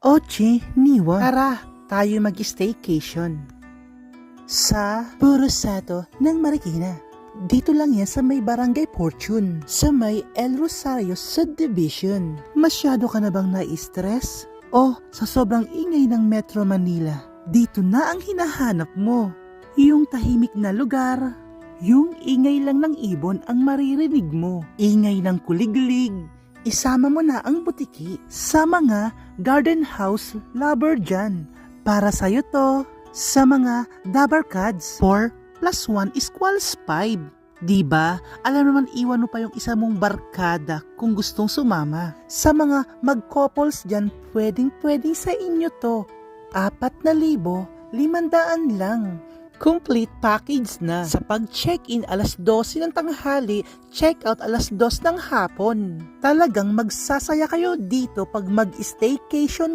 Ochi, Niwa, tara, tayo mag-staycation sa Burusado ng Marikina. Dito lang yan sa may Barangay Fortune, sa may El Rosario Subdivision. Masyado ka na bang na-stress? O sa sobrang ingay ng Metro Manila, dito na ang hinahanap mo. Yung tahimik na lugar, yung ingay lang ng ibon ang maririnig mo. Ingay ng kuliglig, isama mo na ang butiki sa mga garden house lover dyan. Para sa'yo to, sa mga dabarkads, 4 + 1 = 5. Diba? Alam naman, iwan mo pa yung isa mong barkada kung gustong sumama. Sa mga mag-couples dyan, pwedeng sa inyo to. 4,500 lang. Complete package na. Sa pag-check-in 12:00 ng tanghali, check-out 2:00 ng hapon. Talagang magsasaya kayo dito pag mag-staycation